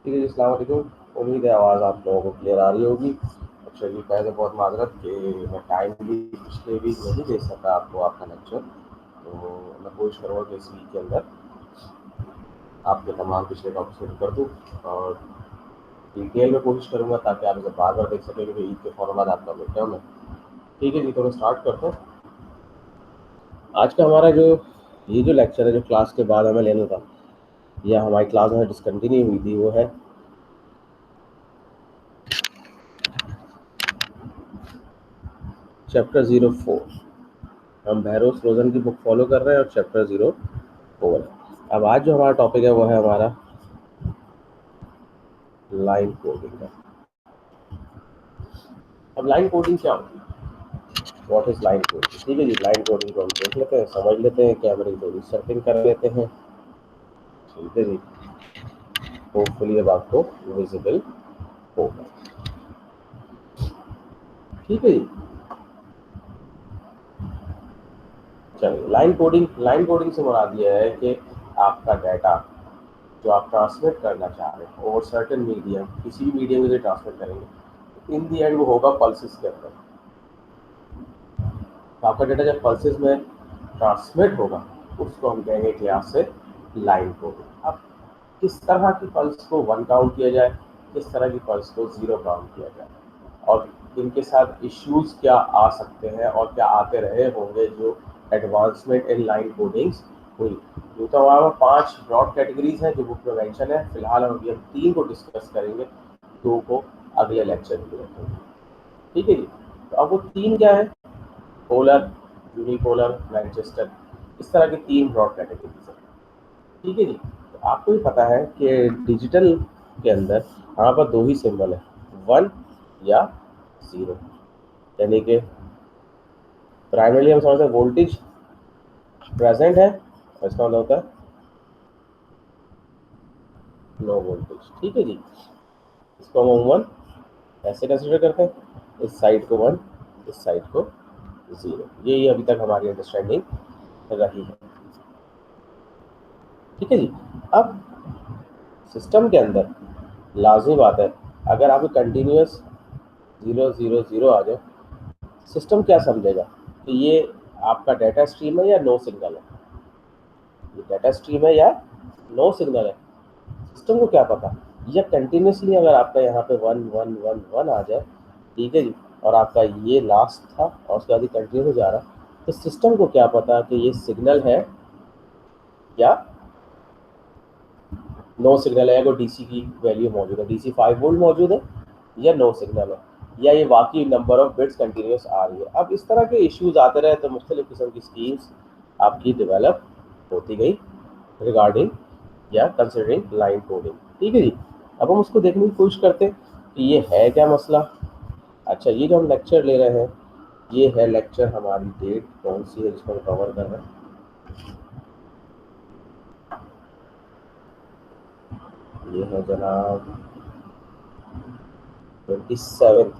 ठीक है जी, अस्सलाम वालेकुम। उम्मीद है आवाज़ आप लोगों को क्लियर आ रही होगी। अच्छा जी, पहले बहुत माजरत कि मैं टाइम भी पिछले वीक नहीं दे सका आपको आपका लेक्चर, तो मैं कोशिश करूँगा कि इस वीक के अंदर आपके तमाम पिछले टॉपिक्स को कर दूँ और डिटेल में कोशिश करूँगा ताकि आप इसे बार बार देख सकें, क्योंकि ईद के फ़ौरन बाद आपका मिड टर्म है। ठीक है जी, तो मैं स्टार्ट करता हूँ। आज का हमारा जो लेक्चर है, जो क्लास के बाद हमें लेना था या हमारी क्लास में डिसकंटिन्यू हुई थी, वो है चैप्टर 04। हम भैरोज फ्रोजन की बुक फॉलो कर रहे हैं और चैप्टर 04 है। अब आज जो हमारा टॉपिक है वो है हमारा लाइन कोडिंग का। अब लाइन कोडिंग क्या होती है, व्हाट इज लाइन कोडिंग? ठीक है जी, लाइन कोडिंग को हम देख लेते हैं, समझ लेते हैं, कैमरे को सेटिंग कर लेते हैं। ठीक है जी, होपफुली अब आपको विजिबल होगा। ठीक है जी, चलिए लाइन कोडिंग से मुराद ये है कि आपका डाटा जो आप ट्रांसमिट करना चाह रहे हैं ओवर सर्टेन मीडियम, किसी भी मीडियम के लिए ट्रांसमिट करेंगे, इन दी एंड वो होगा पल्सेस के अंदर। तो आपका डेटा जब पल्सेस में ट्रांसमिट होगा, उसको हम कहेंगे कि यहाँ से लाइन कोडिंग। अब किस तरह की पल्स को 1 काउंट किया जाए, किस तरह की पल्स को 0 काउंट किया जाए, और इनके साथ इश्यूज क्या आ सकते हैं और क्या आते रहे होंगे जो एडवांसमेंट इन लाइन कोडिंग्स हुई। यूँ तो हमारे 5 ब्रॉड कैटेगरीज हैं जो बुक में मेंशन है। फिलहाल हम अभी 3 को डिस्कस करेंगे, 2 को अगले लेक्चर में रखेंगे। ठीक है जी, तो अब वो 3 क्या है? पोलर, यूनिपोलर, मैनचेस्टर, इस तरह की 3 ब्रॉड कैटेगरीज है। ठीक है जी, तो आपको भी पता है कि डिजिटल के अंदर यहाँ पर 2 ही सिंबल है, 1 या 0। यानी कि प्राइमरीली हम समझते हैं वोल्टेज प्रेजेंट है और इसका मतलब होता है नो वोल्टेज। ठीक है जी, इसको हम अमूमन ऐसे कंसिडर करते हैं, इस साइड को 1, इस साइड को 0। यही अभी तक हमारी अंडरस्टैंडिंग रही है। ठीक है जी, अब सिस्टम के अंदर लाजमी बात है, अगर आपको कंटिन्यूस 0 0 0 आ जाए, सिस्टम क्या समझेगा कि ये आपका डाटा स्ट्रीम है या नो सिग्नल है, ये डाटा स्ट्रीम है या नो सिग्नल है। सिस्टम को क्या पता। या कंटिन्यूसली अगर आपका यहाँ पे 1 1 1 1 आ जाए, ठीक है जी, और आपका ये लास्ट था और उसके बाद कंटिन्यू हो जा रहा, तो सिस्टम को क्या पता कि ये सिग्नल है या नो सिग्नल है, या कोई डीसी की वैल्यू मौजूद है, डीसी 5 वोल्ट मौजूद है या नो सिग्नल है, या ये वाकई नंबर ऑफ बिट्स कंटिन्यूस आ रही है। अब इस तरह के इश्यूज आते रहे तो मुख्तलिफ किस्म की स्कीम्स आपकी डेवलप होती गई रिगार्डिंग या कंसिडरिंग लाइन कोडिंग। ठीक है जी, अब हम उसको देखने की कोशिश करते हैं कि ये है क्या मसला। अच्छा, ये जो हम लेक्चर ले रहे हैं, ये है लेक्चर, हमारी डेट कौन सी है जिसको हम कवर कर रहे हैं? ये है जनाब 27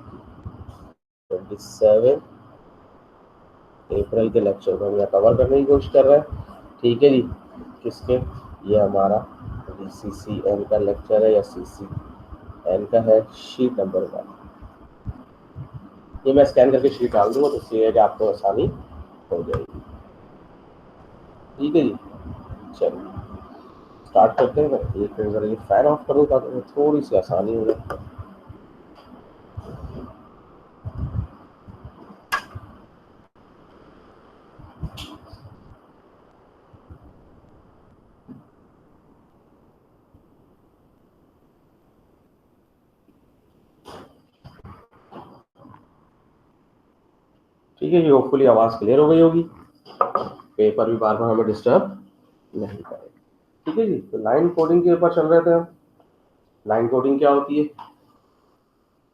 अप्रैल के लेक्चर को हम यहाँ कवर करने की कोशिश कर रहे हैं। ठीक है जी, किसके? ये हमारा DCCN का लेक्चर है या CCN का है, शीट नंबर 1। ये मैं स्कैन करके शीट डाल दूंगा तो इससे है कि आपको आसानी हो जाएगी। ठीक है जी, चलिए स्टार्ट करते हैं। मैं एक मिनट जरा ये फैन ऑफ करूँ ताकि थोड़ी सी आसानी हो जाए। ठीक है जी, होपफुली आवाज़ क्लियर हो गई होगी, पेपर भी बार बार हमें डिस्टर्ब नहीं करेगा। ठीक है जी, तो लाइन कोडिंग के ऊपर चल रहे थे हम। लाइन कोडिंग क्या होती है?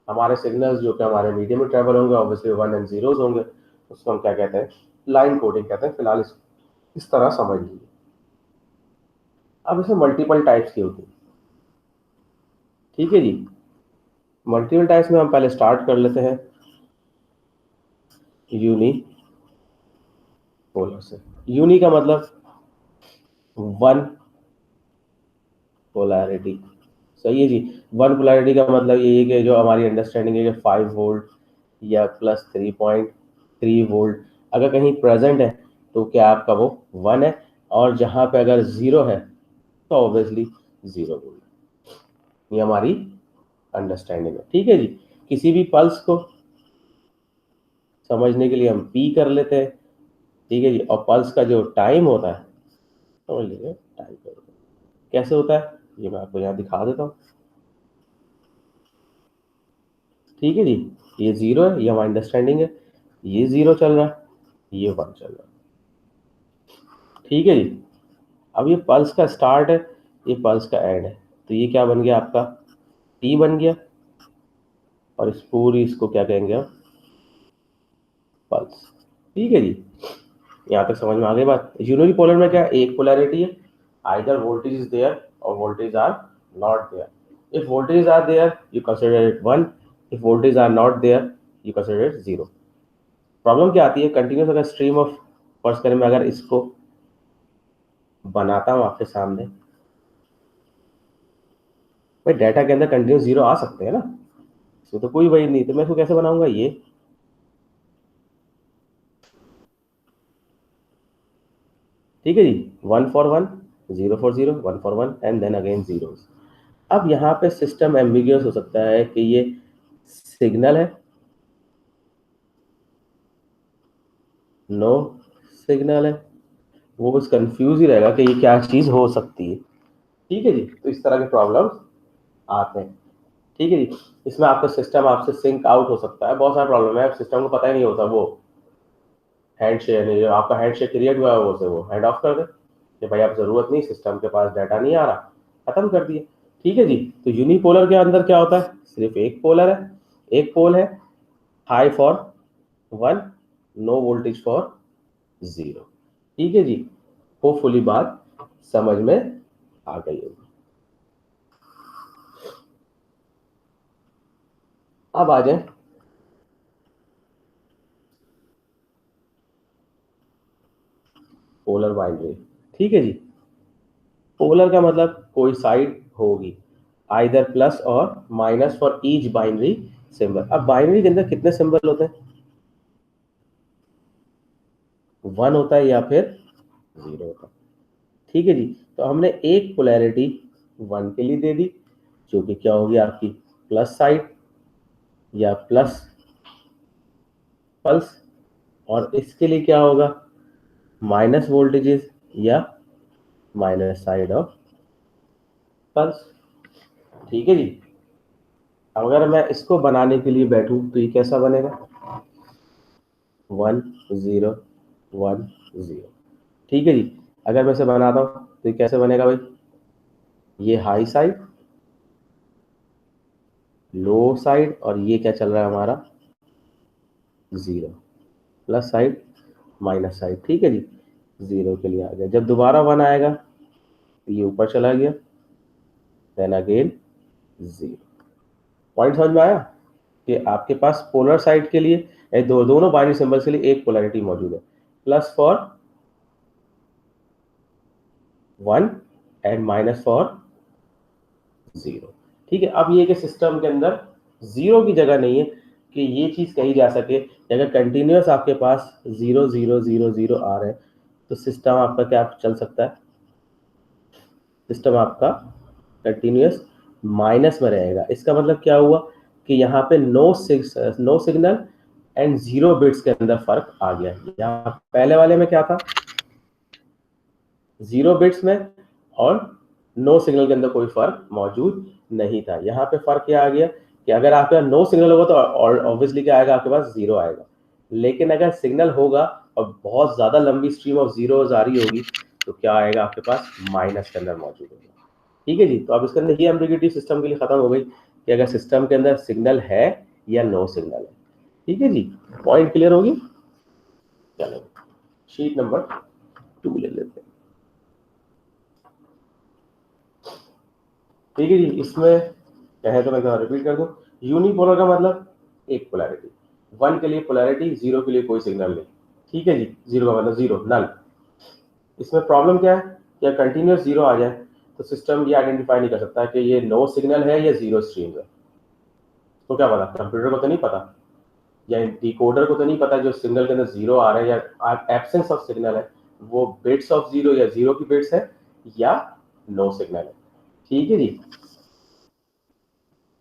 हमारे सिग्नल्स जो कि हमारे मीडियम में ट्रेवल होंगे, ऑब्वियसली 1 एंड 0 होंगे, उसको हम क्या कहते हैं? लाइन कोडिंग कहते हैं। फिलहाल इस तरह समझ लीजिए। अब इसमें मल्टीपल टाइप्स की होती है। ठीक है जी, मल्टीपल टाइप्स में हम पहले स्टार्ट कर लेते हैं यूनी पोलर से। यूनी का मतलब वन पोलैरिटी, सही है जी। वन पोलैरिटी का मतलब ये है कि जो हमारी अंडरस्टैंडिंग है कि 5 वोल्ट या प्लस 3.3 वोल्ट अगर कहीं प्रेजेंट है तो क्या आपका वो 1 है, और जहाँ पे अगर 0 है तो ऑब्वियसली 0 वोल्ट। ये हमारी अंडरस्टैंडिंग है, ठीक है जी। किसी भी पल्स को समझने के लिए हम पी कर लेते हैं, ठीक है जी। और पल्स का जो टाइम होता है, समझ लीजिए टाइम कैसे होता है, ये मैं आपको यहाँ दिखा देता हूँ, ठीक है जी। ये 0 है, ये हमारी अंडरस्टैंडिंग है, ये 0 चल रहा है, ये 1 चल रहा है, ठीक है जी। अब ये पल्स का स्टार्ट है, ये पल्स का एंड है, तो ये क्या बन गया आपका टी बन गया, और इस पूरी इसको क्या कहेंगे हम पल्स, ठीक है जी। यहाँ तक समझ में आ गई बात। यूनिपोलर में क्या है, एक पोलैरिटी है, आइदर वोल्टेज इज देयर और voltage are not there. If voltage are there you consider it 1, if voltage are not there you consider it 0। Problem क्या आती है, कंटिन्यूस अगर स्ट्रीम ऑफ, फर्स्ट करें मैं अगर इसको बनाता हूँ आपके सामने, भाई डाटा के अंदर कंटिन्यूस 0 आ सकते हैं ना, इसमें तो कोई वही नहीं, तो मैं इसको कैसे बनाऊंगा, ये ठीक है जी। 1 for 1, 0 for 0, 1 for 1 and then again zeros. अब यहाँ पे सिस्टम एम्बिगियस हो सकता है कि ये सिग्नल है, नो सिग्नल है, वो बस कंफ्यूज ही रहेगा कि ये क्या चीज हो सकती है, ठीक है जी। तो इस तरह के प्रॉब्लम्स आते हैं, ठीक है जी। इसमें आपका सिस्टम आपसे सिंक आउट हो सकता है, बहुत सारा प्रॉब्लम है, सिस्टम को पता ही नहीं होता, वो हैंड शेक नहीं, जो आपका हैंड शेक क्रिएट हुआ है वो से वो हैंड ऑफ कर दे कि भाई आप जरूरत नहीं, सिस्टम के पास डाटा नहीं आ रहा, खत्म कर दिए, ठीक है जी। तो यूनिपोलर के अंदर क्या होता है, सिर्फ एक पोलर है, एक पोल है, high for 1, no voltage for 0, ठीक है जी। होपफुली बात समझ में आ गई होगी। अब आ जाए पोलर बाइनरी, ठीक है जी। पोलर का मतलब कोई साइड होगी, आइदर प्लस और minus for each binary symbol. अब बाइनरी के अंदर कितने सिंबल होते हैं, 1 होता है या फिर 0 होता है, ठीक है जी। तो हमने एक पोलैरिटी 1 के लिए दे दी, जो कि क्या होगी आपकी प्लस साइड या प्लस पल्स, और इसके लिए क्या होगा माइनस वोल्टेजेस या माइनस साइड ऑफ पल्स, ठीक है जी। अगर मैं इसको बनाने के लिए बैठूं तो ये कैसा बनेगा, 1 0 1 0, ठीक है जी। अगर मैं इसे बनाता हूं तो ये कैसे बनेगा भाई, ये हाई साइड, लो साइड, और ये क्या चल रहा है हमारा 0, प्लस साइड माइनस साइड, ठीक है जी। 0 के लिए आ गया, जब दोबारा 1 आएगा तो ये ऊपर चला गया, देन अगेन 0। पॉइंट समझ में आया कि आपके पास पोलर साइड के लिए दोनों बाइनरी सिंबल्स के लिए एक पोलैरिटी मौजूद है, plus for 1 and minus for 0, ठीक है। अब ये कि सिस्टम के अंदर 0 की जगह नहीं है कि ये चीज कही जा सके कि अगर कंटिन्यूस आपके पास 0 0 0 0 आ रहे हैं तो सिस्टम आपका क्या चल सकता है, सिस्टम आपका कंटिन्यूस माइनस में रहेगा। इसका मतलब क्या हुआ कि यहाँ पे नो सिग्नल एंड 0 बिट्स के अंदर फर्क आ गया। यहाँ पहले वाले में क्या था, 0 बिट्स में और नो सिग्नल के अंदर कोई फर्क मौजूद नहीं था। यहाँ पे फर्क क्या आ गया कि अगर आपके पास नो सिग्नल होगा तो ऑब्वियसली क्या आएगा, आपके पास 0 आएगा, लेकिन अगर सिग्नल होगा और बहुत ज्यादा लंबी स्ट्रीम ऑफ जीरोस आ रही होगी तो क्या आएगा आपके पास, माइनस के अंदर मौजूद होगा, ठीक है जी। तो अब इसके अंदर ये एम्बिग्यूटी सिस्टम के लिए खत्म हो गई कि अगर सिस्टम के अंदर सिग्नल है या नो सिग्नल है, ठीक है जी। पॉइंट क्लियर होगी। चलो शीट नंबर 2 ले लेते हैं, ठीक है जी। इसमें कहे तो मैं रिपीट कर दूं, यूनिपोलर का मतलब एक पोलैरिटी, 1 के लिए पोलैरिटी, 0 के लिए कोई सिग्नल नहीं, ठीक है जी। 0 का मतलब 0 नल। इसमें प्रॉब्लम क्या है, या कंटिन्यूस 0 आ जाए तो सिस्टम ये आइडेंटिफाई नहीं कर सकता कि ये नो सिग्नल है या जीरो स्ट्रीम है। तो क्या पता, कंप्यूटर को तो नहीं पता या डिकोडर को तो नहीं पता जो सिग्नल के अंदर जीरो आ रहा है या एब्सेंस ऑफ सिग्नल है वो बिट्स ऑफ जीरो या जीरो की बिट्स है या नो सिग्नल है। ठीक है जी।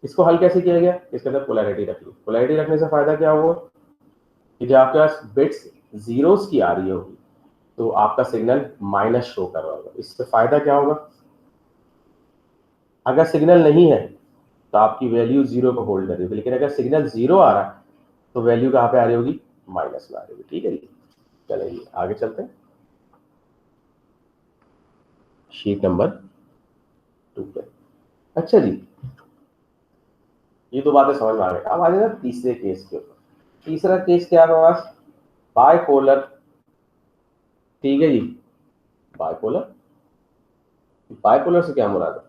इसको हल कैसे किया गया, इसके अंदर पोलैरिटी रख ली। पोलैरिटी रखने से फायदा क्या हुआ कि जब आपके पास बिट्स जीरोस की आ रही होगी तो आपका सिग्नल माइनस शो कर रहा होगा। इससे फायदा क्या होगा, अगर सिग्नल नहीं है तो आपकी वैल्यू जीरो को होल्ड कर रही होगी, लेकिन अगर सिग्नल जीरो आ रहा है तो वैल्यू कहाँ पे आ रही होगी, माइनस में आ रही होगी। ठीक है जी, चलिए आगे चलते हैं शीट नंबर 2 पे। अच्छा जी, ये दो बातें समझ में आ गई। अब आ जाएगा तीसरे केस के ऊपर। तीसरा केस क्या है हमारे पास, बाइपोलर। ठीक है जी, बाइपोलर। बाइपोलर से क्या मुराद है,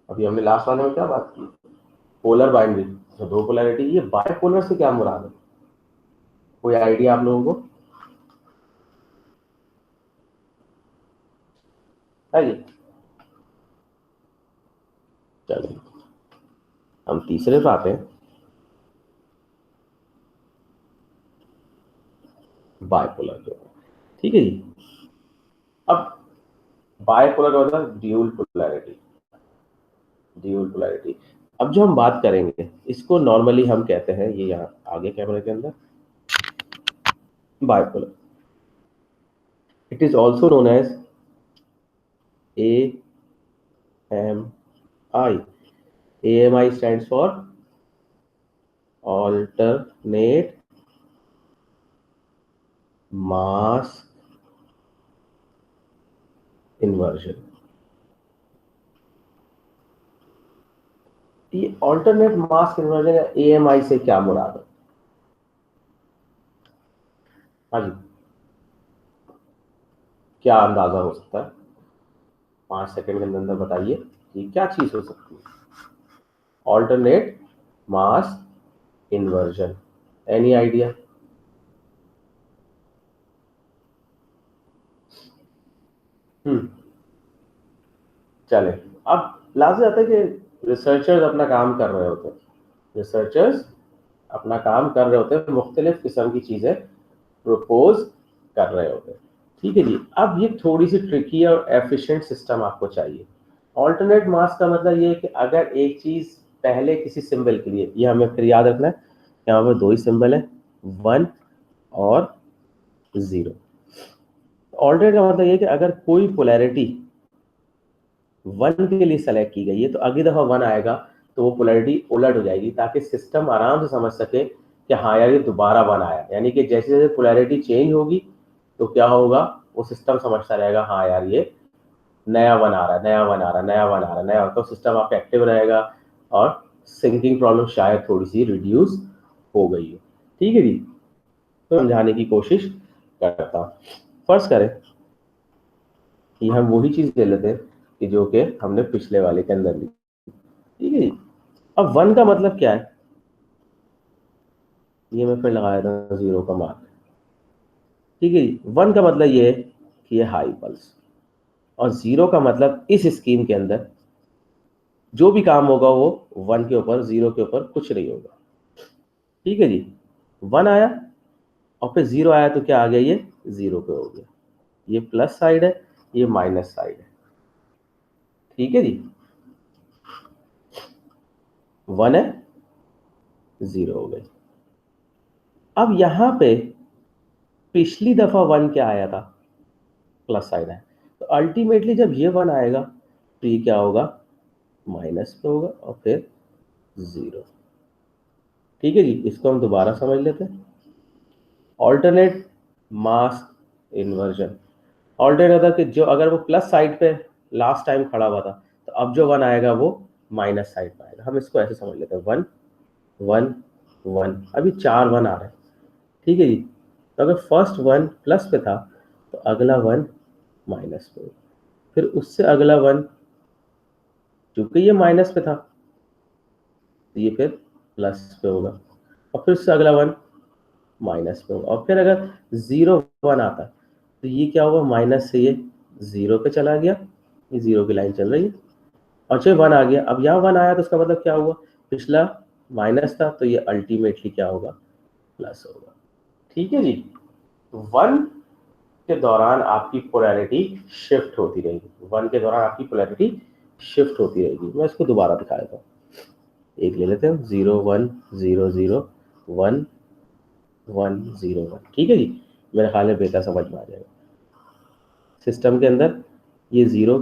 अभी हमने लास्ट वाले में क्या बात की, पोलर बाइनरी, तो दो पोलैरिटी। ये बाइपोलर से क्या मुराद है, कोई आइडिया आप लोगों को है जी। चलिए हम तीसरे पे आते हैं, बाइपोलर के ऊपर। ठीक है जी। अब बाइपोलर का मतलब ड्यूल पोलैरिटी, ड्यूल पोलैरिटी। अब जो हम बात करेंगे इसको नॉर्मली हम कहते हैं, ये यहाँ आगे कैमरे के अंदर, bipolar. It is also known as AMI. AMI stands for alternate mass inversion. ये ऑल्टरनेट मास इन्वर्जन या AMI से क्या मुराद है, हाँ जी, क्या अंदाजा हो सकता है, 5 सेकंड के अंदर बताइए कि क्या चीज हो सकती है। Alternate mass inversion, any idea. चले, अब लास्ट आता है कि रिसर्चर्स अपना काम कर रहे होते हैं, रिसर्चर्स अपना काम कर रहे होते हैं, मुख्तलिफ किस्म की चीजें प्रपोज कर रहे होते हैं। ठीक है जी। अब ये थोड़ी सी ट्रिकी और एफिशिएंट सिस्टम आपको चाहिए। ऑल्टरनेट मास का मतलब ये है कि अगर एक चीज पहले किसी सिंबल के लिए, ये हमें फिर याद रखना है, यहाँ पर दो ही सिंबल है, 1 और 0। ऑल्टरनेट का मतलब ये कि अगर कोई पोलैरिटी 1 के लिए सेलेक्ट की गई है तो अगली दफा 1 आएगा तो वो पोलैरिटी उलट हो जाएगी, ताकि सिस्टम आराम से समझ सके कि हाँ यार ये दोबारा 1 आया। यानी कि जैसे जैसे पोलैरिटी चेंज होगी तो क्या होगा, वो सिस्टम समझता रहेगा हाँ यार ये नया 1 आ रहा है, नया 1 आ रहा है, नया 1 आ रहा है, नया, तो सिस्टम आपका एक्टिव रहेगा और सिंकिंग प्रॉब्लम शायद थोड़ी सी रिड्यूस हो गई है। ठीक है जी, तो समझाने की कोशिश करता हूँ। फर्स्ट करें कि हम वही चीज ले लेते हैं कि जो कि हमने पिछले वाले के अंदर ली। ठीक है जी। अब 1 का मतलब क्या है, ये मैं फिर लगाया था 0 का मार्क। ठीक है जी, 1 का मतलब ये है कि ये हाई पल्स, और 0 का मतलब इस स्कीम के अंदर जो भी काम होगा वो 1 के ऊपर, 0 के ऊपर कुछ नहीं होगा। ठीक है जी, 1 आया और फिर 0 आया तो क्या आ गया, ये 0 पे हो गया, ये प्लस साइड है, ये माइनस साइड है। ठीक है जी, 1 है, 0 हो गई। अब यहां पे पिछली दफा 1 क्या आया था, प्लस साइड है, तो अल्टीमेटली जब ये 1 आएगा तो ये क्या होगा, माइनस पे होगा और फिर 0। ठीक है जी, इसको हम दोबारा समझ लेते हैं। ऑल्टरनेट मास इन्वर्जन, ऑल्टरनेट होता है कि जो अगर वो प्लस साइड पे लास्ट टाइम खड़ा हुआ था तो अब जो 1 आएगा वो माइनस साइड पे आएगा। हम इसको ऐसे समझ लेते हैं, 1 1 1, अभी 4 1 आ रहे हैं। ठीक है जी, तो अगर फर्स्ट 1 प्लस पे था तो अगला 1 माइनस पे, फिर उससे अगला 1, क्योंकि ये माइनस पे था तो ये फिर प्लस पे होगा, और फिर उससे अगला 1 माइनस पे होगा। और फिर अगर 0 1 आता तो ये क्या होगा, माइनस से ये 0 पे चला गया, ये 0 की लाइन चल रही है। और जब 1 आ गया, अब यहाँ 1 आया तो उसका मतलब क्या हुआ, पिछला माइनस था तो ये अल्टीमेटली क्या होगा, प्लस होगा। ठीक है जी। 1 के दौरान आपकी पोलैरिटी शिफ्ट होती रहेगी, 1 के दौरान आपकी पोलैरिटी शिफ्ट होती रहेगी। मैं इसको दोबारा दिखा देता हूँ, एक ले लेते हैं, 0 1 0 0 1 1 0 1। ठीक है जी, मेरे ख्याल में बेहतर समझ में आ जाएगा। सिस्टम के अंदर ये 0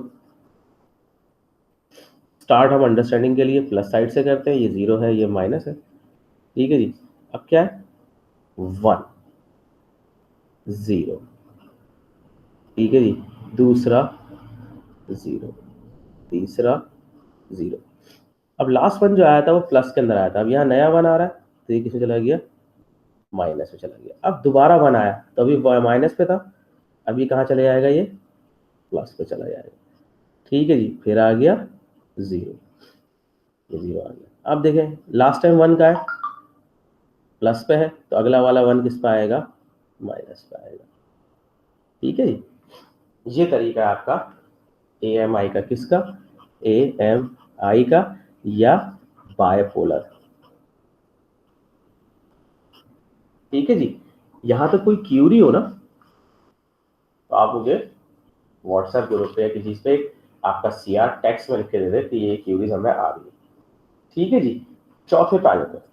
स्टार्ट हम अंडरस्टैंडिंग के लिए प्लस साइड से करते हैं, ये 0 है, ये माइनस है। ठीक है जी। अब क्या है, 1 0, ठीक है जी, दूसरा 0, तीसरा 0। अब लास्ट वन जो आया था वो प्लस के अंदर आया था, अब यहाँ नया वन आ रहा है तो ये किसमें चला गया, माइनस में चला गया। अब दोबारा वन आया तो अभी माइनस पे था, अभी कहाँ चले जाएगा, ये प्लस पे चला जाएगा। ठीक है जी, फिर आ गया 0, ये 0 आ गया। अब देखें लास्ट टाइम 1 का है, प्लस पे है, तो अगला वाला 1 किस पे आएगा, माइनस पे आएगा। ठीक है जी, ये तरीका है आपका AMI का, किसका, AMI का, या बायपोलर। ठीक है जी। यहां तक कोई क्यूरी हो ना तो आप मुझे व्हाट्सएप ग्रुप पे या किसी पे आपका CR टेक्स्ट में लिख के दे दे कि ये क्यूरीज हमें आ रही है। ठीक है जी। चौथे पे आ जाते हैं।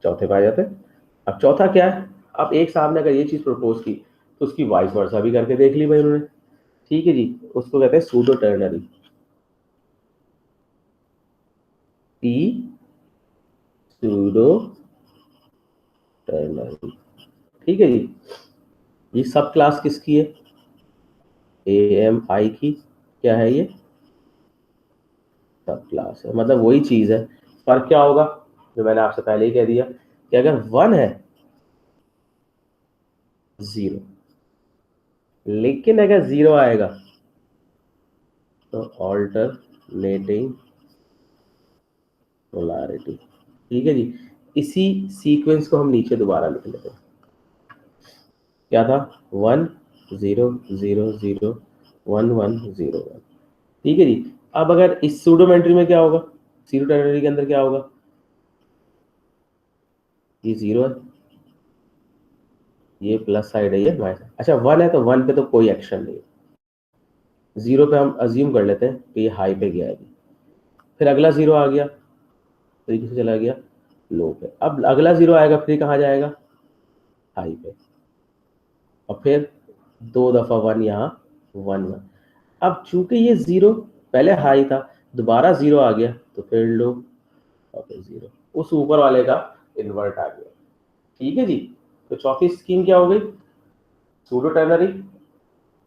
चौथे पे आ जाते हैं। अब चौथा क्या है, अब एक साहब ने अगर ये चीज प्रपोज की तो उसकी वाइस वर्सा भी करके देख ली भाई उन्होंने। ठीक है जी, उसको कहते हैं pseudo ternary, T pseudo ternary. ठीक है जी। ये सब क्लास किसकी है, AMI की। क्या है ये, सब क्लास है, मतलब वही चीज है। फर्क क्या होगा, जो मैंने आपसे पहले ही कह दिया कि अगर 1 है 0, लेकिन अगर 0 आएगा तो ऑल्टरनेटिंग पोलैरिटी। ठीक है जी। इसी सीक्वेंस को हम नीचे दोबारा लिख लेते हैं। क्या था, 1 0 0 0 1 1 0 1। ठीक है जी। अब अगर इस सूडोमेट्री में क्या होगा, सीरो टर्नरी के अंदर क्या होगा, ये 0 है, ये प्लस साइड है, ये माइनस। अच्छा 1 है तो 1 पे तो कोई एक्शन नहीं है, 0 पे हम अज्यूम कर लेते हैं कि ये हाई पे गया है। फिर अगला 0 आ गया तो ये किसे चला गया, लो पे। अब अगला 0 आएगा फिर कहाँ जाएगा, हाई पे। और फिर 2 दफा 1 यहाँ, 1 1। अब चूंकि ये 0 पहले हाई था, दोबारा 0 आ गया तो फिर लो, और फिर 0, उस ऊपर वाले का इन्वर्ट आ गया। ठीक है जी। तो चौथी स्कीम क्या हो गई, सूडो टर्नरी,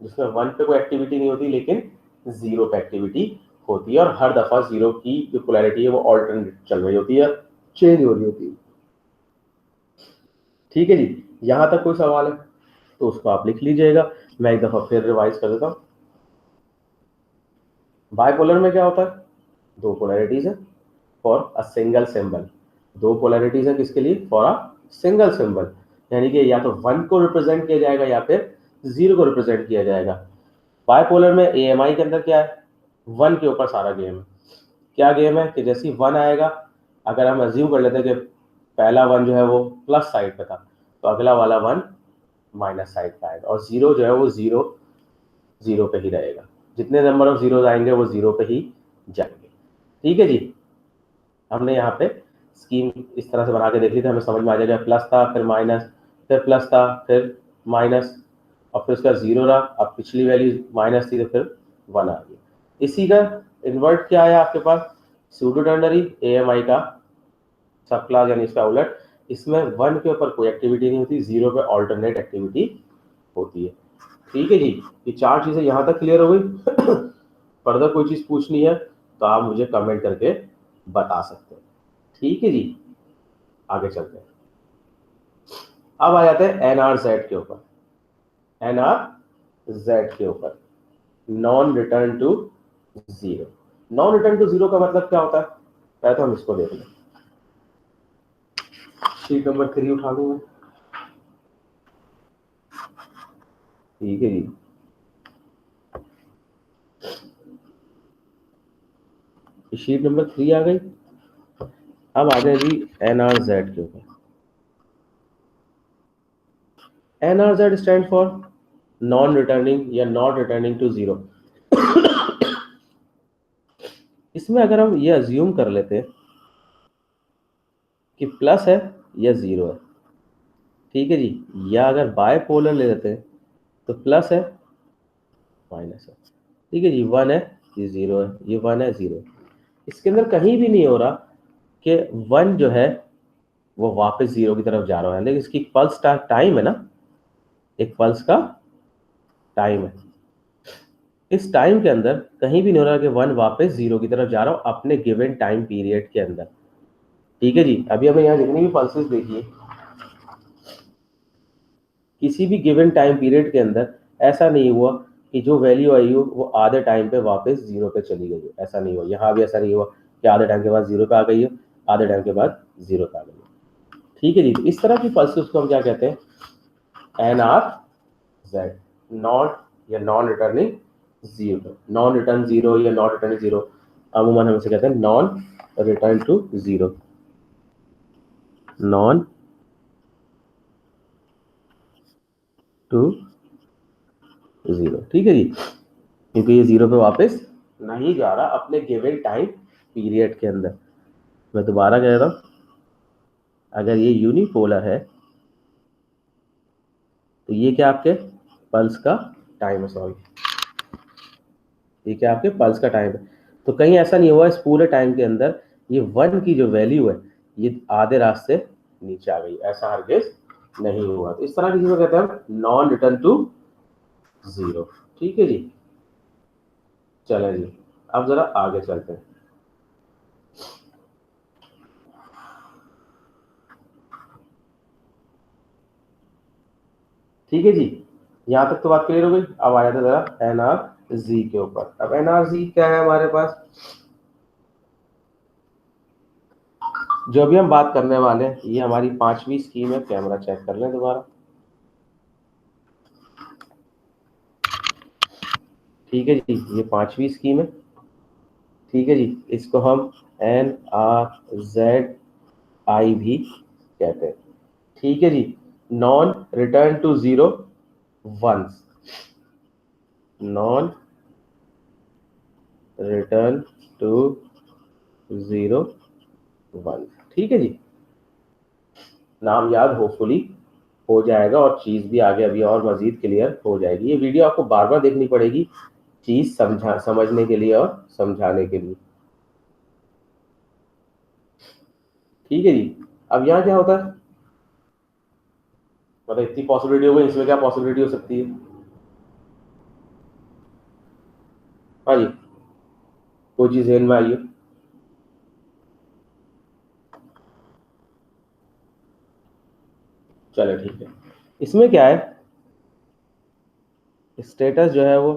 जिसमें 1 पे कोई एक्टिविटी नहीं होती लेकिन 0 पे एक्टिविटी होती है, और हर दफा 0 की जो पोलैरिटी है वो ऑल्टरनेट चल रही होती है, चेंज हो रही होती है। ठीक है जी। यहां तक कोई सवाल है तो उसको आप लिख लीजिएगा, मैं एक दफा फिर रिवाइज कर देता हूँ। बाइपोलर में क्या होता है, दो पोलैरिटीज है फॉर अ सिंगल सिंबल। दो पोलैरिटीज है किसके लिए, फॉर अ सिंगल सिंबल, यानी कि या तो 1 को रिप्रेजेंट किया जाएगा या फिर 0 को रिप्रेजेंट किया जाएगा। बाइपोलर में AMI के अंदर क्या है, 1 के ऊपर सारा गेम है। क्या गेम है कि जैसे 1 आएगा, अगर हम अज्यूम कर लेते हैं कि पहला 1 जो है वो प्लस साइड पे था, तो अगला वाला 1 माइनस साइड पे आएगा, और 0 जो है वो 0 0 पे ही रहेगा। जितने नंबर ऑफ जीरोज आएंगे वो 0 पे ही जाएंगे। ठीक है जी। हमने यहाँ पे स्कीम इस तरह से बना के देख ली थी, हमें समझ में आ जाएगा, प्लस था फिर माइनस, फिर प्लस था फिर माइनस, और फिर उसका 0 रहा, अब पिछली वैल्यू माइनस थी तो फिर 1 आ गई। इसी का इन्वर्ट क्या है आपके पास, सूडो टर्नरी AMI का सब क्लास, यानी इसका उलट, इसमें 1 के ऊपर कोई एक्टिविटी नहीं होती, 0 पे ऑल्टरनेट एक्टिविटी होती है। ठीक है जी। ये चार चीजें यहाँ तक क्लियर हो गई। फर्दर कोई चीज पूछनी है तो आप मुझे कमेंट करके बता सकते हैं। ठीक है जी, आगे चलते हैं। अब आ जाते हैं NRZ के ऊपर। NRZ के ऊपर, non return to zero. Non return to zero का मतलब क्या होता है, पहले तो हम इसको देख लें। शीट नंबर 3 उठा लूँ मैं, ठीक है जी। शीट नंबर 3 आ गई। अब आ जाए जी NRZ के ऊपर। NRZ stand for non returning या नॉट रिटर्निंग टू जीरो। इसमें अगर हम ये अज्यूम कर लेते कि प्लस है या जीरो है, ठीक है जी, या अगर बायपोलर ले लेते हैं तो प्लस है माइनस है, ठीक है जी, 1 है ये 0 है, ये 1 है 0। इसके अंदर कहीं भी नहीं हो रहा कि 1 जो है वो वापस 0 की तरफ जा रहा है, लेकिन इसकी पल्स टाइम है ना, एक पल्स का टाइम है। इस टाइम के अंदर कहीं भी नहीं हो रहा कि 1 वापस 0 की तरफ जा रहा हो अपने गिवन टाइम पीरियड के अंदर, ठीक है जी। अभी हमें यहाँ जितनी भी पल्सेस देखिए, किसी भी गिवन टाइम पीरियड के अंदर ऐसा नहीं हुआ कि जो वैल्यू आई हो वो आधे टाइम पे वापस 0 पे चली गई हो, ऐसा नहीं हुआ। यहाँ भी ऐसा नहीं हुआ कि आधे टाइम के बाद 0 पे आ गई हो, आधे टाइम के बाद 0 पे आ गई हो, ठीक है जी। तो इस तरह की पल्सेस को हम क्या कहते हैं, NRZ, नॉट या non returning zero. Non return zero या नॉट रिटर्निंग जीरो अमूमन हम इसे कहते हैं non return to zero, non to zero, ठीक है जी, क्योंकि ये 0 पे वापस नहीं जा रहा अपने गिवन टाइम पीरियड के अंदर। मैं दोबारा कह रहा हूं, अगर ये यूनिपोलर है तो ये क्या आपके पल्स का टाइम है, सॉरी, ये क्या आपके पल्स का टाइम है। तो कहीं ऐसा नहीं हुआ इस पूरे टाइम के अंदर ये 1 की जो वैल्यू है ये आधे रास्ते नीचे आ गई, ऐसा हरगिज नहीं हुआ। तो इस तरह की चीजों कहते हैं नॉन रिटर्न टू जीरो, ठीक है जी। चले जी, अब जरा आगे चलते हैं। ठीक है जी, यहां तक तो बात क्लियर हो गई। अब आ जाता जरा NRZ के ऊपर। अब NRZ क्या है हमारे पास, जो अभी हम बात करने वाले हैं ये हमारी 5वीं स्कीम है। कैमरा चेक कर लें दोबारा, ठीक है जी, ये 5वीं स्कीम है, ठीक है जी। इसको हम NRZI भी कहते हैं, ठीक है जी। Non return to zero ones, non return to zero one, ठीक है जी। नाम याद होपफुली हो जाएगा और चीज भी आगे अभी और मजीद क्लियर हो जाएगी। ये वीडियो आपको बार बार देखनी पड़ेगी चीज समझने के लिए और समझाने के लिए, ठीक है जी। अब यहाँ क्या होता है, मतलब इतनी पॉसिबिलिटी हो गई, इसमें क्या पॉसिबिलिटी हो सकती है, हाँ जी, कोई चीज जहन में आई हो, चलो ठीक है। इसमें क्या है, स्टेटस जो है वो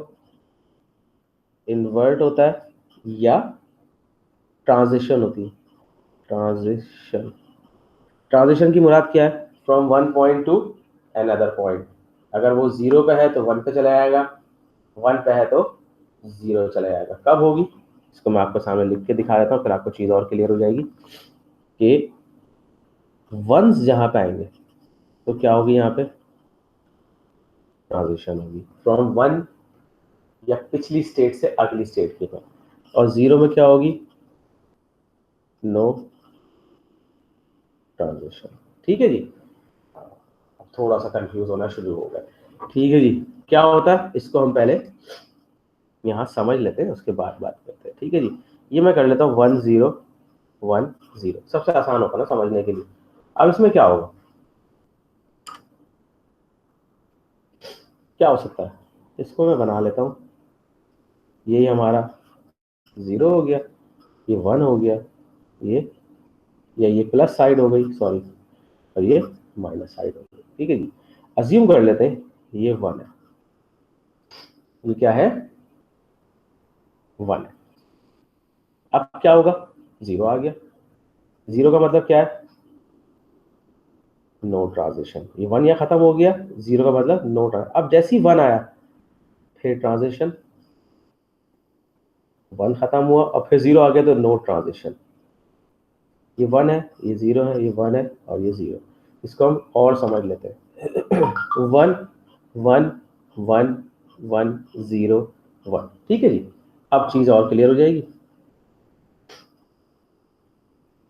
इन्वर्ट होता है या ट्रांजिशन होती है, ट्रांजिशन। ट्रांजिशन की मुराद क्या है, from one point two another point. अगर वो 0 पे है तो 1 पे चला जाएगा, 1 पे है तो 0 चला जाएगा। कब होगी, इसको मैं आपको सामने लिख के दिखा देता हूँ, फिर आपको चीज और क्लियर हो जाएगी कि वंस जहां पे आएंगे तो क्या होगी, यहाँ पे ट्रांजिशन होगी फ्रॉम 1 या पिछली स्टेट से अगली स्टेट की तरफ, और 0 में क्या होगी, नो ट्रांजिशन, ठीक है जी। थोड़ा सा कंफ्यूज होना शुरू हो गया, ठीक है जी। क्या होता है इसको हम पहले यहाँ समझ लेते हैं, उसके बाद बात करते हैं, ठीक है जी। ये मैं कर लेता हूँ 1010, सबसे आसान होता है ना समझने के लिए। अब इसमें क्या होगा, क्या हो सकता है, इसको मैं बना लेता हूँ, ये हमारा 0 हो गया, ये 1 हो गया, ये या ये प्लस साइड हो गई, सॉरी, और ये माइनस साइड हो गई, ठीक है जी। अज्यूम कर लेते हैं ये 1 है, ये क्या है, 1 है। अब क्या होगा, जीरो आ गया। जीरो का मतलब क्या है? No transition. ये वन यहाँ खत्म हो गया, जीरो का मतलब नो ट्रांजिशन। अब जैसे ही वन आया फिर ट्रांजिशन, वन खत्म हुआ और फिर जीरो आ गया तो नो ट्रांजिशन। ये वन है, ये जीरो है, ये वन है और ये जीरो। इसको हम और समझ लेते हैं। One one one one zero one. ठीक है जी। अब चीज और क्लियर हो जाएगी।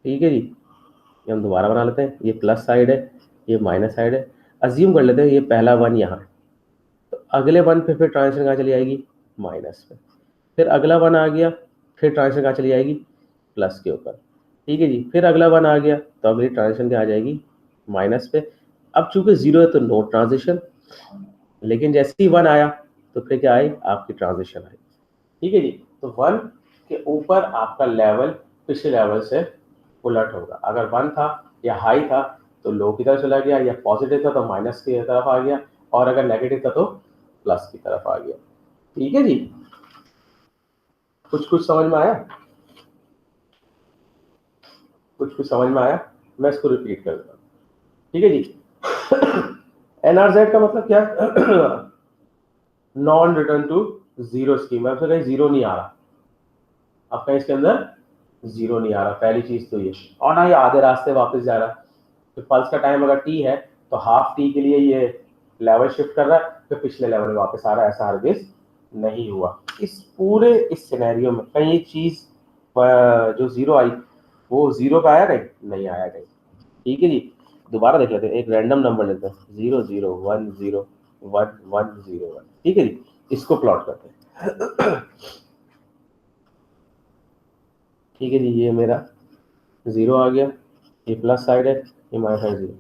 ठीक है जी। ये हम दोबारा बना लेते हैं। ये प्लस साइड है, ये माइनस साइड है। अज्यूम कर लेते हैं ये पहला वन यहाँ है, तो अगले वन पे फिर ट्रांजिशन कहाँ चली जाएगी? माइनस पे। फिर अगला वन आ गया, फिर ट्रांजिशन कहाँ चली जाएगी? प्लस के ऊपर। ठीक है जी। फिर अगला वन आ गया तो अगली ट्रांजिशन क्या आ जाएगी? माइनस पे। अब चूंकि जीरो है तो नो ट्रांजिशन, लेकिन जैसे ही वन आया तो फिर क्या आई? आपकी ट्रांजिशन आई। ठीक है जी। तो वन के ऊपर आपका लेवल पिछले लेवल से उलट होगा। अगर वन था या हाई था तो लो की तरफ चला गया, या पॉजिटिव था तो माइनस की तरफ आ गया, और अगर नेगेटिव था तो प्लस की तरफ आ गया। ठीक है जी। कुछ कुछ समझ में आया? कुछ कुछ समझ में आया? मैं इसको रिपीट कर देता हूँ। ठीक है जी। एनआरजेड का मतलब क्या है? Non return to zero scheme. अब कहीं जीरो नहीं आ रहा, अब कहीं इसके अंदर जीरो नहीं आ रहा। पहली चीज तो ये, और ना ये आधे रास्ते वापस जा रहा है। तो पल्स का टाइम अगर टी है तो हाफ टी के लिए ये लेवल शिफ्ट कर रहा है, फिर पिछले लेवल में वापस आ रहा है। ऐसा हरगिज नहीं हुआ। इस सिनेरियो में कहीं ये चीज जो जीरो आई वो जीरो पे आया? नहीं आया कहीं। ठीक है जी। दोबारा देख लेते हैं। एक रैंडम नंबर लेते हैं, 0 0 1 0 1 1 0 1। ठीक है जी। इसको प्लॉट करते हैं। ठीक है जी। ये मेरा जीरो आ गया, ये प्लस साइड है, ये माइनस साइड जीरो।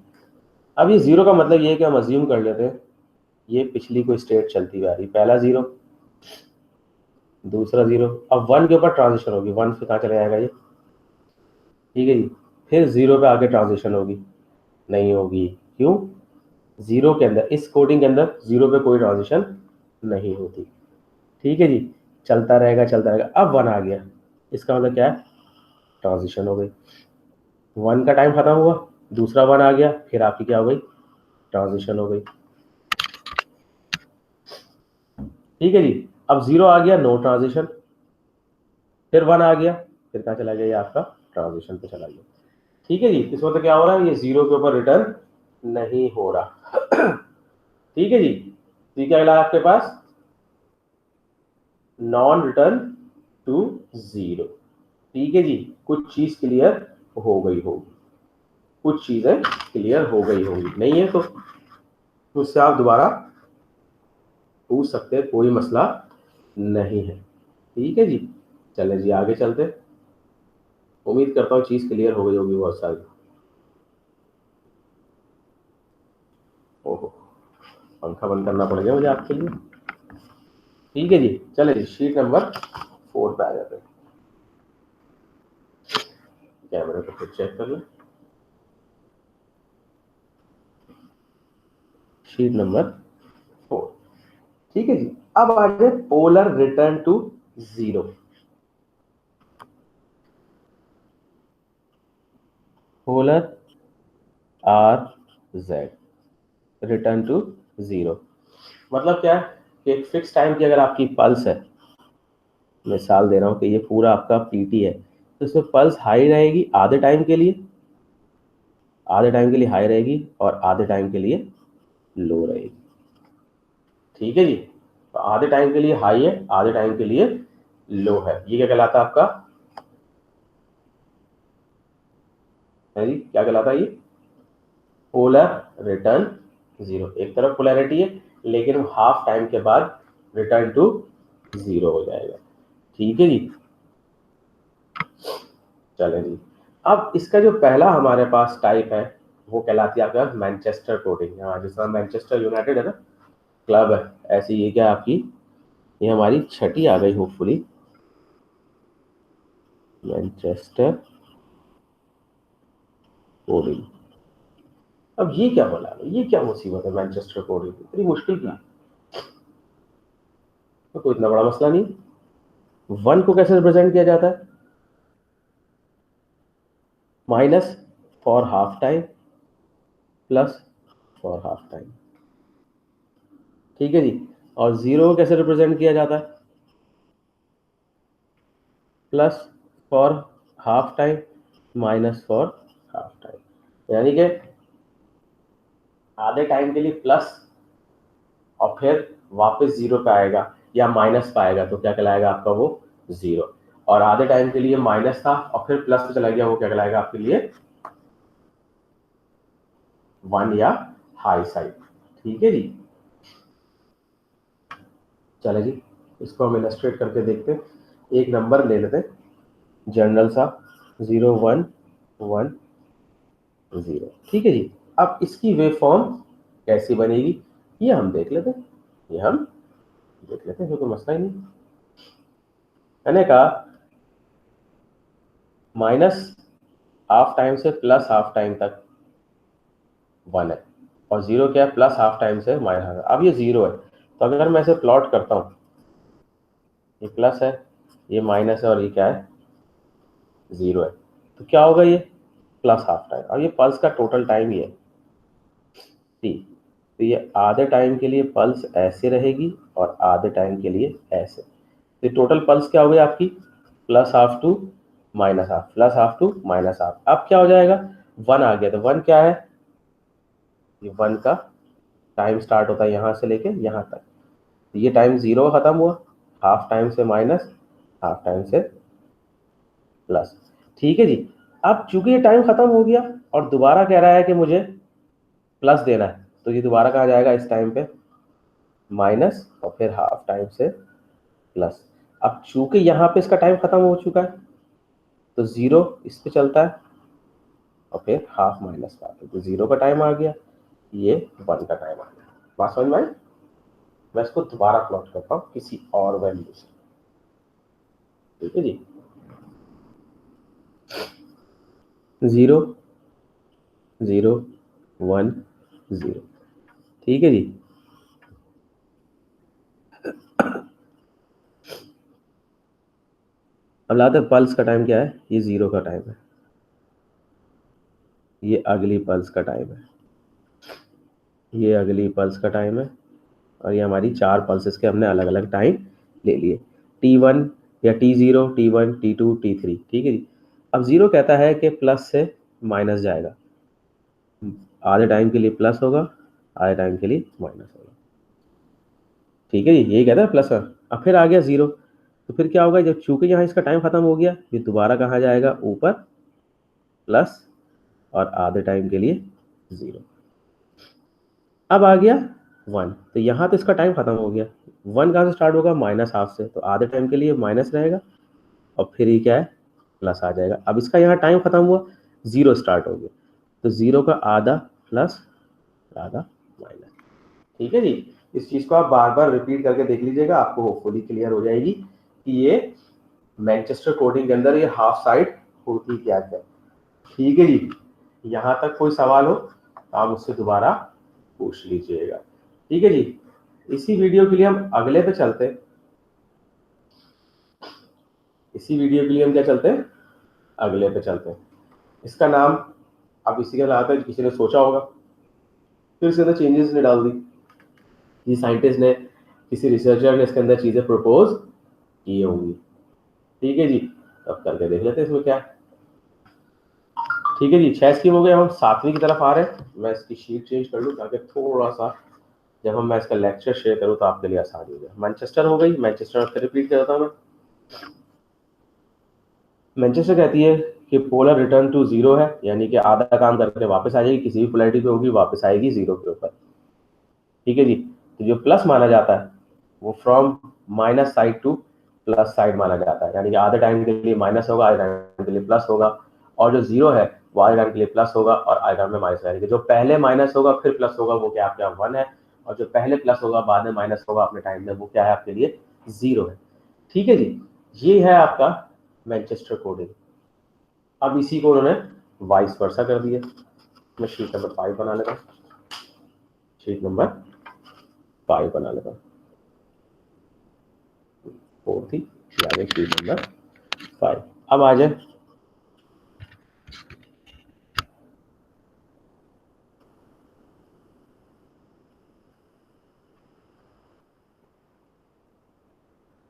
अब ये जीरो का मतलब ये है कि हम अज्यूम कर लेते हैं ये पिछली कोई स्टेट चलती हुई आ रही। पहला जीरो, दूसरा जीरो। अब वन के ऊपर ट्रांजिशन होगी, वन से कहाँ चला जाएगा ये? ठीक है जी। फिर जीरो पे आगे ट्रांजिशन होगी? नहीं होगी। क्यों? जीरो के अंदर, इस कोडिंग के अंदर जीरो पे कोई ट्रांजिशन नहीं होती। ठीक है जी। चलता रहेगा चलता रहेगा। अब वन आ गया, इसका मतलब क्या है? ट्रांजिशन हो गई। वन का टाइम खत्म हुआ, दूसरा वन आ गया, फिर आपकी क्या हो गई? ट्रांजिशन हो गई। ठीक है जी। अब जीरो आ गया, नो ट्रांजिशन। फिर वन आ गया, फिर कहाँ चला गया? ये आपका ट्रांजिशन पे चला गया। ठीक है जी। इस वक्त क्या हो रहा है? ये जीरो के ऊपर रिटर्न नहीं हो रहा। ठीक है जी। तो क्या मिला आपके पास? Non return to zero. ठीक है जी। कुछ चीज क्लियर हो गई होगी, कुछ चीजें क्लियर हो गई होंगी। नहीं है तो उससे आप दोबारा पूछ सकते हैं, कोई मसला नहीं है। ठीक है जी। चले जी आगे चलते। उम्मीद करता हूँ चीज क्लियर हो गई होगी बहुत सारी। ओहो, पंखा बंद करना पड़ेगा मुझे आपके लिए। ठीक है जी। चले जी शीट नंबर 4 पे आ जाते हैं। कैमरे को फिर चेक कर लें। Sheet number 4। ठीक है जी। अब आ जाए polar return to zero. Polar R Z return to zero. मतलब क्या है कि एक फिक्स टाइम की अगर आपकी पल्स है, मिसाल दे रहा हूं कि ये पूरा आपका पीटी है, तो इसमें पल्स हाई रहेगी आधे टाइम के लिए, आधे टाइम के लिए हाई रहेगी और आधे टाइम के लिए लो रहेगी। ठीक है जी। तो आधे टाइम के लिए हाई है, आधे टाइम के लिए लो है। ये क्या कहलाता है आपका? है जी, क्या कहलाता है ये? Polar return zero. एक तरफ पोलैरिटी है लेकिन वो हाफ टाइम के बाद रिटर्न टू जीरो हो जाएगा। ठीक है जी। चलें जी। अब इसका जो पहला हमारे पास टाइप है वो कहलाती है आपका मैनचेस्टर कोडिंग। हाँ, जिस तरह मैनचेस्टर यूनाइटेड है ना, क्लब है, ऐसी ये क्या आपकी, ये हमारी छठी आ गई होपफुली, मैनचेस्टर कोडिंग। अब ये क्या बोला, ये क्या मुसीबत है? मैनचेस्टर कोडिंग इतनी मुश्किल क्या? तो कोई इतना बड़ा मसला नहीं। वन को कैसे रिप्रेजेंट किया जाता है? Minus for half time plus for half time, ठीक है जी। और जीरो को कैसे रिप्रेजेंट किया जाता है, plus for half time minus for half time, यानी कि आधे टाइम के लिए प्लस और फिर वापस जीरो पे आएगा या माइनस पे आएगा तो क्या कहलाएगा आपका वो जीरो, और आधे टाइम के लिए माइनस था और फिर प्लस पे चला गया वो क्या कहलाएगा आपके लिए वन या हाई साइड, ठीक है जी। चले जी, इसको हम इलस्ट्रेट करके देखते हैं। एक नंबर ले लेते हैं जनरल सा, 0 1 1 0, ठीक है जी। अब इसकी वेव फॉर्म कैसी बनेगी ये हम देख लेते हैं, ये हम देख लेते हैं, कोई मसला ही नहीं। मैंने कहा माइनस हाफ टाइम से प्लस हाफ टाइम तक 1 है, और जीरो क्या है, प्लस हाफ टाइम से माइनस। अब ये जीरो है, तो अगर मैं इसे प्लॉट करता हूँ, ये प्लस है, ये माइनस है, और ये क्या है, जीरो है, तो क्या होगा, ये प्लस हाफ टाइम। और ये पल्स का टोटल टाइम ही है टी, तो ये आधे टाइम के लिए पल्स ऐसे रहेगी और आधे टाइम के लिए ऐसे, तो टोटल पल्स क्या हो गई आपकी, plus half to minus half, plus half to minus half. अब क्या हो जाएगा, वन आ गया, तो वन क्या है, ये वन का टाइम स्टार्ट होता है यहाँ से लेके यहाँ तक, तो ये टाइम जीरो खत्म हुआ, हाफ टाइम से माइनस, हाफ टाइम से प्लस, ठीक है जी। अब चूंकि ये टाइम खत्म हो गया और दोबारा कह रहा है कि मुझे प्लस देना है, तो ये दोबारा कहाँ जाएगा, इस टाइम पे माइनस और फिर हाफ टाइम से प्लस। अब चूंकि यहाँ पे इसका टाइम खत्म हो चुका है तो जीरो इस पे चलता है और फिर हाफ माइनस का, तो जीरो का टाइम आ गया, ये वन का टाइम आ गया। बात समझ में आई? मैं इसको दोबारा प्लॉट करता हूँ किसी और वैल्यू से, ठीक है जी। 0 0 1 0, ठीक है जी। अब लाते हैं पल्स का टाइम क्या है, ये जीरो का टाइम है, ये अगली पल्स का टाइम है, ये अगली पल्स का टाइम है, और ये हमारी चार पल्सेस के हमने अलग अलग टाइम ले लिए, T1 या T0 T1 T2 T3, ठीक है जी। अब जीरो कहता है कि प्लस से माइनस जाएगा, आधे टाइम के लिए प्लस होगा, आधे टाइम के लिए माइनस होगा, ठीक है जी, यही कहता है प्लस का। अब फिर आ गया जीरो, तो फिर क्या होगा, जब चूंकि यहाँ इसका टाइम खत्म हो गया, ये दोबारा कहाँ जाएगा, ऊपर प्लस और आधे टाइम के लिए जीरो। अब आ गया वन, तो यहाँ तो इसका टाइम खत्म हो गया, वन कहाँ से स्टार्ट होगा, माइनस हाफ से, तो आधे टाइम के लिए माइनस रहेगा और फिर ये क्या है, प्लस आ जाएगा। अब इसका यहाँ टाइम खत्म हुआ, जीरो स्टार्ट हो गया, तो जीरो का आधा प्लस आधा माइनस, ठीक है जी। इस चीज को आप बार बार रिपीट करके देख लीजिएगा, आपको होपफुली क्लियर हो जाएगी कि ये मैनचेस्टर कोडिंग के अंदर ये हाफ साइड होती क्या है, ठीक है जी। यहाँ तक कोई सवाल हो तो आप मुझसे दोबारा पूछ लीजिएगा, ठीक है जी। इसी वीडियो के लिए हम अगले पे चलते हैं, इसी वीडियो के लिए हम क्या चलते हैं, अगले पे चलते हैं। इसका नाम अब इसी के नाम पे किसी ने सोचा होगा, फिर इसके अंदर चेंजेस ने डाल दी, किसी साइंटिस्ट ने, किसी रिसर्चर ने इसके अंदर चीजें प्रपोज की होंगी, ठीक है जी। अब करके देख लेते हैं इसमें क्या है, ठीक है जी। 6 स्कीम हो गए, हम 7वीं की तरफ आ रहे हैं। मैं इसकी शीट चेंज कर लूँ ताकि थोड़ा सा जब हम मैं इसका लेक्चर शेयर करूँ तो आपके लिए आसानी हो जाए। मैनचेस्टर हो गई, मैनचेस्टर फिर रिपीट करता हूँ मैं। मैनचेस्टर कहती है कि पोलर रिटर्न टू जीरो है, यानी कि आधा काम करके वापस आ जाएगी, किसी भी पोलैरिटी पे होगी वापस आएगी जीरो के ऊपर, ठीक है जी। तो जो प्लस माना जाता है वो from minus side to plus side माना जाता है, यानी कि आधे टाइम के लिए माइनस होगा, आधे टाइम के लिए प्लस होगा, और जो जीरो है वो आधे टाइम के लिए प्लस होगा और आधे टाइम में माइनस, यानी कि जो पहले माइनस होगा फिर प्लस होगा वो क्या आपके यहाँ वन है, और जो पहले प्लस होगा बाद में माइनस होगा अपने टाइम में वो क्या है आपके लिए जीरो है, ठीक है जी। ये है आपका मैनचेस्टर कोडिंग। अब इसी को उन्होंने वाइस वर्सा कर दिया। मैं शीट नंबर 5 बना लेता हूँ, शीट नंबर 5 बना लेता हूँ, 4 थी, यानी शीट नंबर 5। अब आ जाए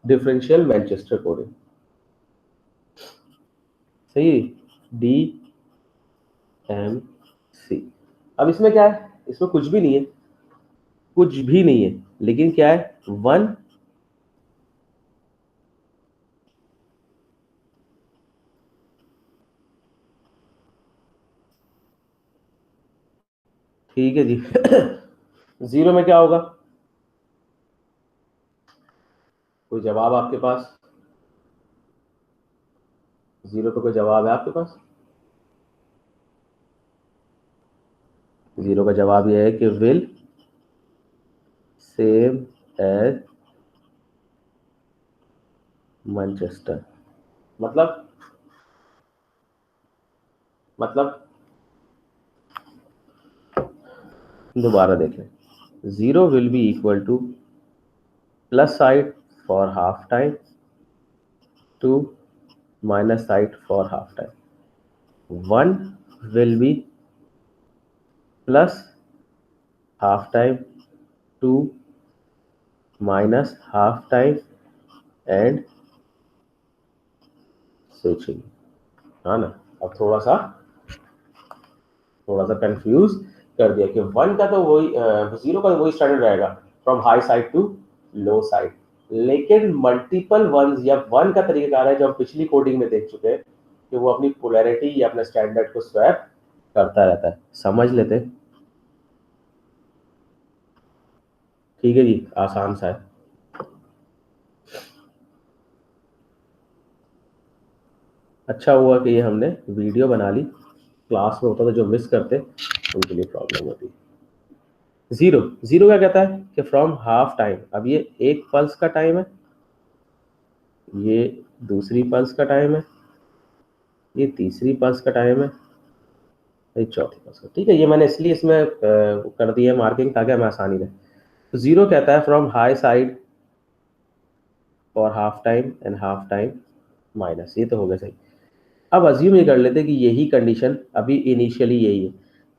डिफरेंशियल मैनचेस्टर कोडिंग, सही, DMC। अब इसमें क्या है, इसमें कुछ भी नहीं है, कुछ भी नहीं है, लेकिन क्या है, 1 ठीक है जी। 0 में क्या होगा, कोई जवाब आपके पास, 0 पे कोई जवाब है आपके पास? 0 का जवाब यह है कि विल सेम एज मैनचेस्टर। मतलब दोबारा देखें, 0 will be equal to plus side for half time to minus side for half time, 1 will be plus half time, 2 minus half time and switching, हाँ ना। अब थोड़ा सा कंफ्यूज कर दिया कि 1 का तो वही 0 का तो वही स्टैंडर्ड रहेगा from high side to low side, लेकिन मल्टीपल वंस या 1 का तरीका है जो हम पिछली कोडिंग में देख चुके हैं कि वो अपनी पोलैरिटी या अपने स्टैंडर्ड को स्वैप करता रहता है। समझ लेते हैं, ठीक है जी, आसान सा है। अच्छा हुआ कि ये हमने वीडियो बना ली, क्लास में होता तो जो मिस करते उनके लिए प्रॉब्लम होती। 0 क्या कहता है कि फ्रॉम हाफ टाइम, अब ये एक पल्स का टाइम है, ये दूसरी पल्स का टाइम है, ये तीसरी पल्स का टाइम है, ये चौथी पल्स का, ठीक है। ये मैंने इसलिए इसमें कर दी है मार्किंग ताकि हमें आसानी रहे। तो 0 कहता है from high side for half time and half time minus, ये तो हो गया सही। अब अज्यूम ये कर लेते कि यही कंडीशन अभी इनिशियली यही है,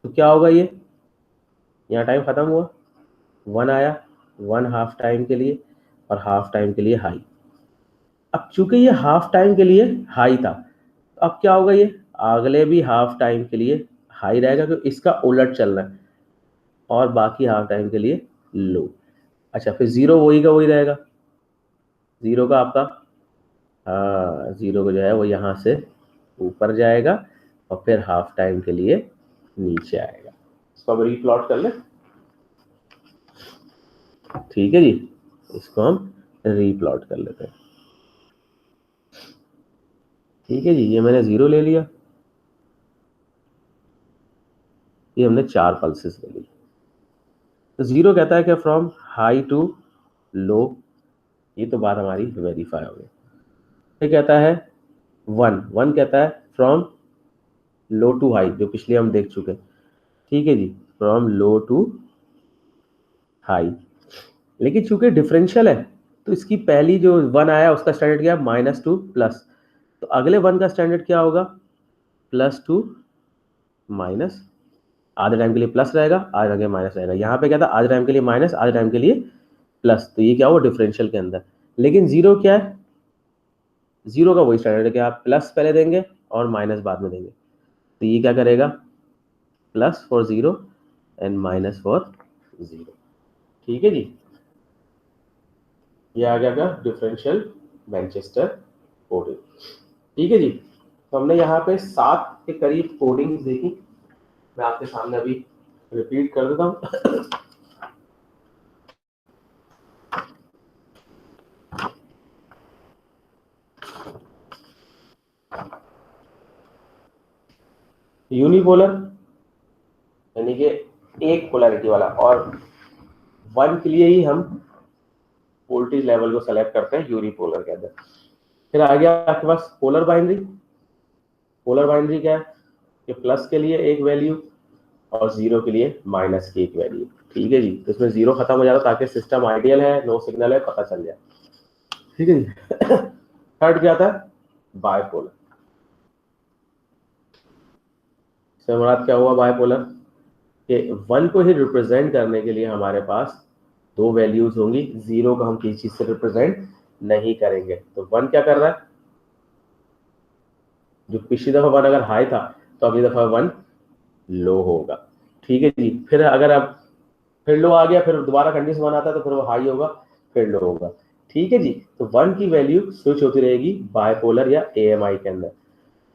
तो क्या होगा, ये यहाँ टाइम खत्म हुआ, 1 आया, 1 हाफ टाइम के लिए और हाफ टाइम के लिए हाई। अब चूंकि ये हाफ टाइम के लिए हाई था, तो अब क्या होगा, ये अगले भी हाफ टाइम के लिए हाई रहेगा क्योंकि इसका उलट चल रहा है, और बाकी हाफ टाइम के लिए लो। अच्छा, फिर 0 वही का वही रहेगा, 0 का आपका, हाँ 0 का जो है वो यहाँ से ऊपर जाएगा और फिर हाफ टाइम के लिए नीचे आएगा। इसको अब रीप्लॉट कर ले, ठीक है जी, इसको हम रीप्लॉट कर लेते हैं, ठीक है जी। ये मैंने 0 ले लिया, ये हमने 4 पल्सेस ले ली। तो 0 कहता है कि फ्रॉम हाई टू लो, ये तो बात हमारी वेरीफाई हो गई। ये कहता है 1 कहता है फ्रॉम लो टू हाई, जो पिछले हम देख चुके, ठीक है जी, फ्रॉम लो टू हाई। लेकिन चूंकि डिफरेंशियल है तो इसकी पहली जो 1 आया उसका स्टैंडर्ड क्या है, -2 प्लस, तो अगले 1 का स्टैंडर्ड क्या होगा, +2 माइनस, आधे टाइम के लिए प्लस रहेगा, आधे टाइम के लिए माइनस रहेगा। यहाँ पे क्या था, आधे टाइम के लिए माइनस, आधे टाइम के लिए प्लस, तो ये क्या हुआ डिफरेंशियल के अंदर। लेकिन 0 क्या है, 0 का वही स्टैंडर्ड है कि आप प्लस पहले देंगे और माइनस बाद में देंगे, तो ये क्या करेगा, plus for 0 and minus for 0, ठीक है जी। ये आ गया क्या, डिफरेंशियल मैनचेस्टर कोडिंग, ठीक है जी। तो हमने यहाँ पे 7 के करीब कोडिंग्स देखी, मैं आपके सामने अभी रिपीट कर देता हूँ। यूनिपोलर यानी कि एक पोलैरिटी वाला, और 1 के लिए ही हम वोल्टेज लेवल को सेलेक्ट करते हैं यूनिपोलर के अंदर। फिर आ गया आपके पास पोलर बाइनरी। पोलर बाइनरी क्या है कि प्लस के लिए एक वैल्यू और 0 के लिए माइनस की एक वैल्यू, ठीक है जी। तो इसमें 0 खत्म हो जाता ताकि सिस्टम आइडियल है, नो सिग्नल है, पता चल जाए, ठीक है जी। थर्ड क्या था, बायपोलर। मुराद क्या हुआ बायपोलर कि 1 को ही रिप्रेजेंट करने के लिए हमारे पास 2 वैल्यूज होंगी, 0 को हम किसी चीज से रिप्रेजेंट नहीं करेंगे। तो 1 क्या कर रहा है, जो पिछली दफा 1 अगर हाई था तो अगली दफा 1 लो होगा। ठीक है जी। फिर अगर अब फिर लो आ गया, फिर दोबारा कंडीशन 1 आता है तो फिर वो हाई होगा, फिर लो होगा। ठीक है जी। तो 1 की वैल्यू स्विच होती रहेगी बायपोलर या AMI के अंदर।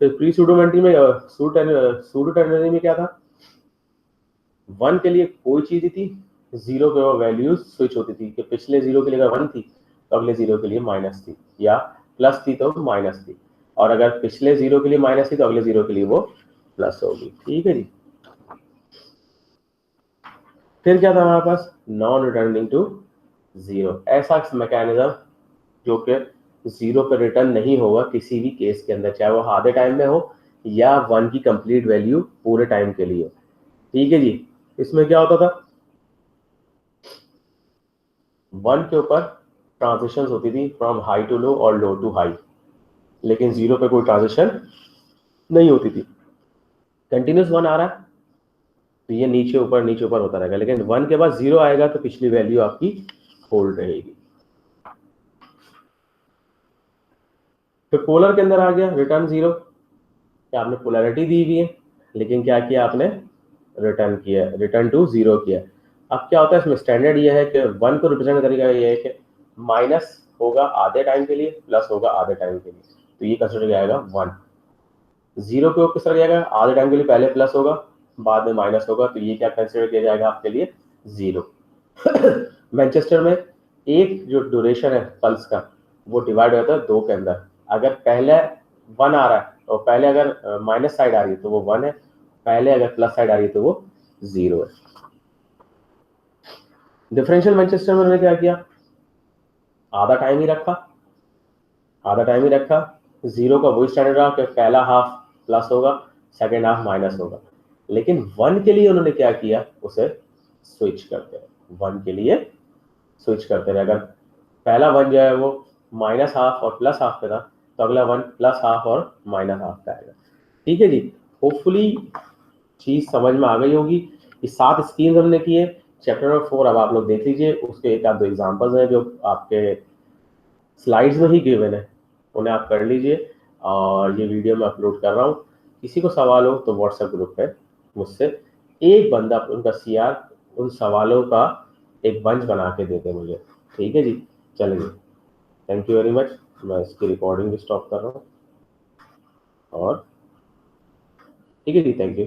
तो प्री सूडोमेट्री में सूडो टर्नरी में क्या था, 1 के लिए कोई चीज थी, 0 के वैल्यूज स्विच होती थी कि पिछले 0 के लिए अगर 1 थी तो अगले 0 के लिए माइनस थी, या प्लस थी तो माइनस थी, और अगर पिछले 0 के लिए माइनस थी तो अगले 0 के लिए वो प्लस होगी। ठीक है जी। फिर क्या था हमारे पास, नॉन रिटर्निंग टू 0, ऐसा मैकेनिज्म जो कि 0 पे रिटर्न नहीं होगा किसी भी केस के अंदर, चाहे वो आधे टाइम में हो या 1 की कंप्लीट वैल्यू पूरे टाइम के लिए हो। ठीक है जी। इसमें क्या होता था, 1 के ऊपर ट्रांजिशन होती थी फ्रॉम हाई टू लो और लो टू हाई, लेकिन 0 पे कोई ट्रांजिशन नहीं होती थी। कंटिन्यूस 1 आ रहा है तो ये नीचे ऊपर होता रहेगा, लेकिन 1 के बाद 0 आएगा तो पिछली वैल्यू आपकी होल्ड रहेगी। फिर पोलर के अंदर आ गया रिटर्न 0, क्या आपने पोलैरिटी दी हुई है, लेकिन क्या किया आपने, रिटर्न किया, रिटर्न टू 0 किया। अब क्या होता है इसमें, स्टैंडर्ड ये है कि 1 को रिप्रेजेंट करेगा, ये है कि माइनस होगा आधे टाइम के लिए, प्लस होगा आधे टाइम के लिए, तो ये कंसिडर किया जाएगा 1। 0 को किस तरह किया जाएगा, आधे टाइम के लिए पहले प्लस होगा बाद में माइनस होगा, तो ये क्या कंसिडर किया जाएगा आपके लिए 0। मैनचेस्टर में एक जो ड्यूरेशन है पल्स का वो डिवाइड होता है 2 के अंदर। अगर पहले 1 आ रहा है और पहले अगर माइनस साइड आ रही है तो वो 1 है, पहले अगर प्लस साइड आ रही है तो वो 0 है। डिफरेंशियल मैनचेस्टर में उन्होंने क्या किया, आधा टाइम ही रखा, आधा टाइम ही रखा। 0 का वही स्टैंडर्ड रहा कि पहला हाफ प्लस होगा, सेकेंड हाफ माइनस होगा, लेकिन 1 के लिए उन्होंने क्या किया, उसे स्विच करते रहे, 1 के लिए स्विच करते रहे। अगर पहला 1 जो है वो माइनस हाफ और प्लस हाफ पे था तो अगला 1 प्लस हाफ और माइनस हाफ का आएगा। ठीक है जी। होपफुली चीज समझ में आ गई होगी। ये 7 स्कीम्स हमने किए। चैप्टर नंबर 4 अब आप लोग देख लीजिए, उसके एक आध दो एग्जांपल्स हैं जो आपके स्लाइड्स में ही गिवन है, उन्हें आप कर लीजिए। और ये वीडियो मैं अपलोड कर रहा हूँ, किसी को सवाल हो तो व्हाट्सएप ग्रुप पे मुझसे एक बंदा उनका CR उन सवालों का एक बंच बना के देते मुझे। ठीक है जी। चलिए, थैंक यू वेरी मच। मैं इसकी रिकॉर्डिंग भी स्टॉप कर रहा हूँ, और ठीक है जी, थैंक यू।